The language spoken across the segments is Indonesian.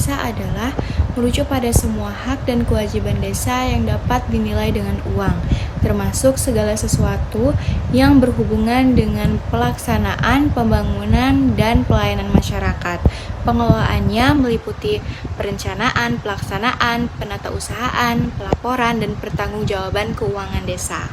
desa adalah merujuk pada semua hak dan kewajiban desa yang dapat dinilai dengan uang, termasuk segala sesuatu yang berhubungan dengan pelaksanaan, pembangunan, dan pelayanan masyarakat. Pengelolaannya meliputi perencanaan, pelaksanaan, penatausahaan, pelaporan, dan pertanggungjawaban keuangan desa.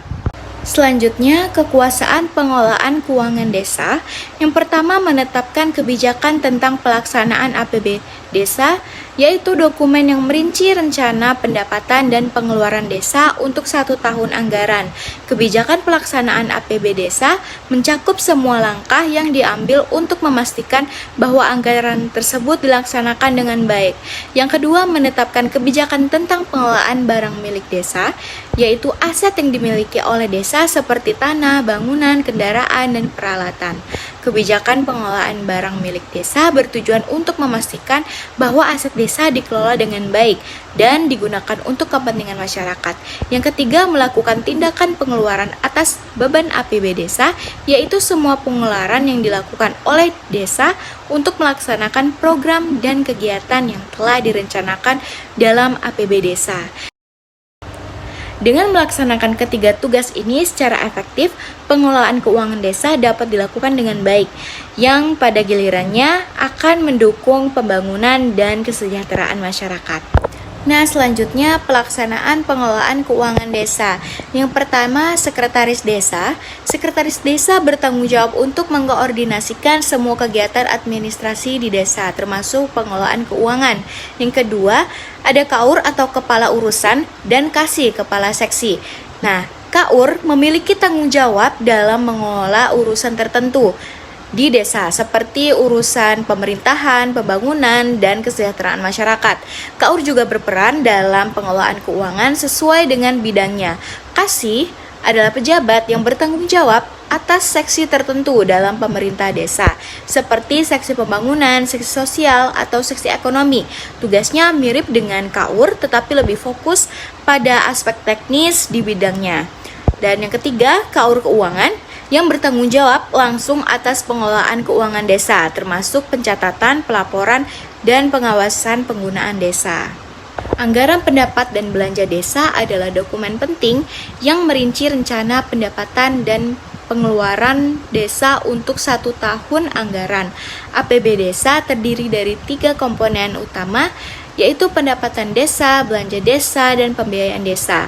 Selanjutnya, kekuasaan pengelolaan keuangan desa. Yang pertama, menetapkan kebijakan tentang pelaksanaan APB desa, yaitu dokumen yang merinci rencana pendapatan dan pengeluaran desa untuk 1 tahun anggaran. Kebijakan pelaksanaan APB desa mencakup semua langkah yang diambil untuk memastikan bahwa anggaran tersebut dilaksanakan dengan baik. Yang kedua, menetapkan kebijakan tentang pengelolaan barang milik desa, yaitu aset yang dimiliki oleh desa seperti tanah, bangunan, kendaraan, dan peralatan. Kebijakan pengelolaan barang milik desa bertujuan untuk memastikan bahwa aset desa dikelola dengan baik dan digunakan untuk kepentingan masyarakat. Yang ketiga, melakukan tindakan pengeluaran atas beban APB desa, yaitu semua pengeluaran yang dilakukan oleh desa untuk melaksanakan program dan kegiatan yang telah direncanakan dalam APB desa. Dengan melaksanakan ketiga tugas ini secara efektif, pengelolaan keuangan desa dapat dilakukan dengan baik, yang pada gilirannya akan mendukung pembangunan dan kesejahteraan masyarakat. Nah, selanjutnya pelaksanaan pengelolaan keuangan desa. Yang pertama, sekretaris desa. Sekretaris desa bertanggung jawab untuk mengkoordinasikan semua kegiatan administrasi di desa, termasuk pengelolaan keuangan. Yang kedua, ada KAUR atau kepala urusan dan kasih kepala seksi. Nah, KAUR memiliki tanggung jawab dalam mengelola urusan tertentu di desa, seperti urusan pemerintahan, pembangunan, dan kesejahteraan masyarakat. KAUR juga berperan dalam pengelolaan keuangan sesuai dengan bidangnya. Kasih adalah pejabat yang bertanggung jawab atas seksi tertentu dalam pemerintah desa, seperti seksi pembangunan, seksi sosial, atau seksi ekonomi. Tugasnya mirip dengan KAUR, tetapi lebih fokus pada aspek teknis di bidangnya. Dan yang ketiga, KAUR keuangan yang bertanggung jawab langsung atas pengelolaan keuangan desa, termasuk pencatatan, pelaporan, dan pengawasan penggunaan desa. Anggaran pendapat dan belanja desa adalah dokumen penting yang merinci rencana pendapatan dan pengeluaran desa untuk 1 tahun anggaran. APB desa terdiri dari 3 komponen utama, yaitu pendapatan desa, belanja desa, dan pembiayaan desa.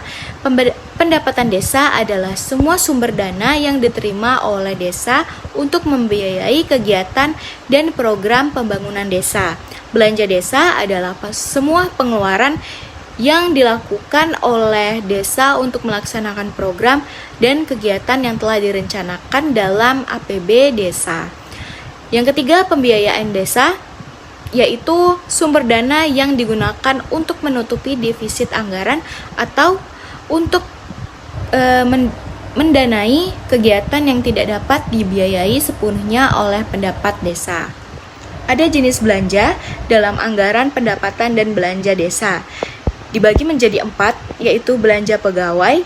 Pendapatan desa adalah semua sumber dana yang diterima oleh desa untuk membiayai kegiatan dan program pembangunan desa. Belanja desa adalah semua pengeluaran yang dilakukan oleh desa untuk melaksanakan program dan kegiatan yang telah direncanakan dalam APB desa. Yang ketiga, pembiayaan desa, yaitu sumber dana yang digunakan untuk menutupi defisit anggaran atau untuk mendanai kegiatan yang tidak dapat dibiayai sepenuhnya oleh pendapat desa. Ada jenis belanja dalam anggaran pendapatan dan belanja desa. Dibagi menjadi 4, yaitu belanja pegawai,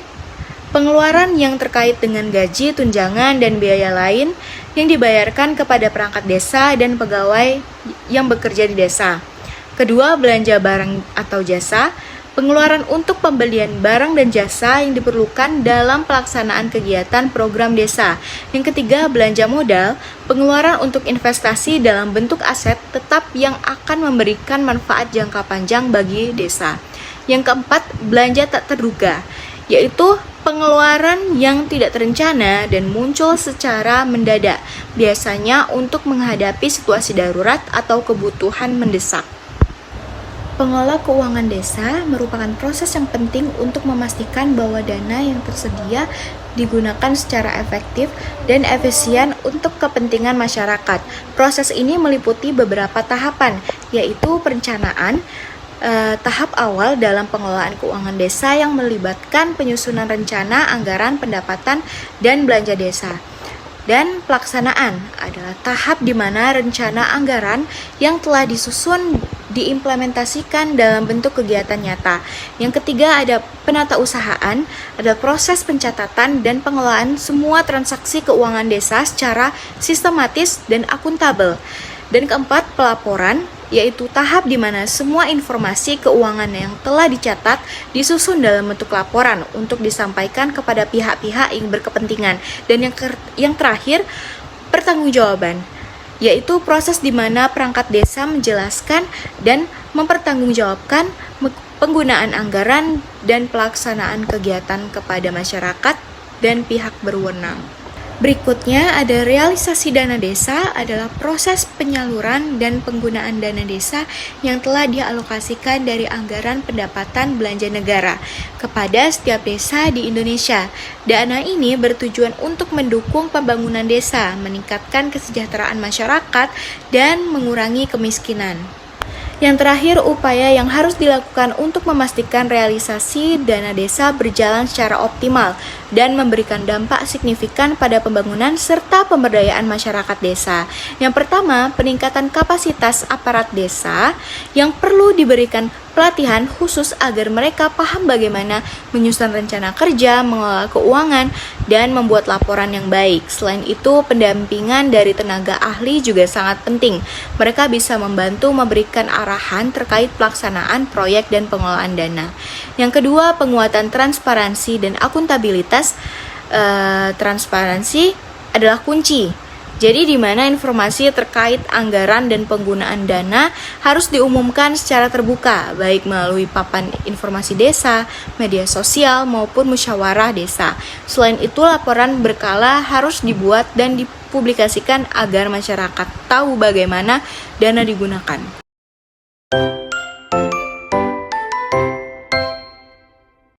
pengeluaran yang terkait dengan gaji, tunjangan, dan biaya lain yang dibayarkan kepada perangkat desa dan pegawai yang bekerja di desa. Kedua, belanja barang atau jasa, pengeluaran untuk pembelian barang dan jasa yang diperlukan dalam pelaksanaan kegiatan program desa. Yang ketiga, belanja modal, pengeluaran untuk investasi dalam bentuk aset tetap yang akan memberikan manfaat jangka panjang bagi desa. Yang keempat, belanja tak terduga, yaitu pengeluaran yang tidak terencana dan muncul secara mendadak, biasanya untuk menghadapi situasi darurat atau kebutuhan mendesak. Pengelola keuangan desa merupakan proses yang penting untuk memastikan bahwa dana yang tersedia digunakan secara efektif dan efisien untuk kepentingan masyarakat. Proses ini meliputi beberapa tahapan, yaitu perencanaan, tahap awal dalam pengelolaan keuangan desa yang melibatkan penyusunan rencana, anggaran, pendapatan, dan belanja desa. Dan pelaksanaan adalah tahap di mana rencana anggaran yang telah disusun diimplementasikan dalam bentuk kegiatan nyata. Yang ketiga ada penatausahaan, ada proses pencatatan dan pengelolaan semua transaksi keuangan desa secara sistematis dan akuntabel. Dan keempat, pelaporan, yaitu tahap di mana semua informasi keuangan yang telah dicatat disusun dalam bentuk laporan untuk disampaikan kepada pihak-pihak yang berkepentingan. Dan yang terakhir, pertanggungjawaban, yaitu proses di mana perangkat desa menjelaskan dan mempertanggungjawabkan penggunaan anggaran dan pelaksanaan kegiatan kepada masyarakat dan pihak berwenang. Berikutnya ada realisasi dana desa, adalah proses penyaluran dan penggunaan dana desa yang telah dialokasikan dari anggaran pendapatan belanja negara kepada setiap desa di Indonesia. Dana ini bertujuan untuk mendukung pembangunan desa, meningkatkan kesejahteraan masyarakat, dan mengurangi kemiskinan. Yang terakhir, upaya yang harus dilakukan untuk memastikan realisasi dana desa berjalan secara optimal dan memberikan dampak signifikan pada pembangunan serta pemberdayaan masyarakat desa. Yang pertama, peningkatan kapasitas aparat desa yang perlu diberikan pelatihan khusus agar mereka paham bagaimana menyusun rencana kerja, mengelola keuangan, dan membuat laporan yang baik. Selain itu, pendampingan dari tenaga ahli juga sangat penting. Mereka bisa membantu memberikan arahan terkait pelaksanaan proyek dan pengelolaan dana. Yang kedua, penguatan transparansi dan akuntabilitas. Transparansi adalah kunci. Jadi di mana informasi terkait anggaran dan penggunaan dana harus diumumkan secara terbuka, baik melalui papan informasi desa, media sosial, maupun musyawarah desa. Selain itu, laporan berkala harus dibuat dan dipublikasikan agar masyarakat tahu bagaimana dana digunakan.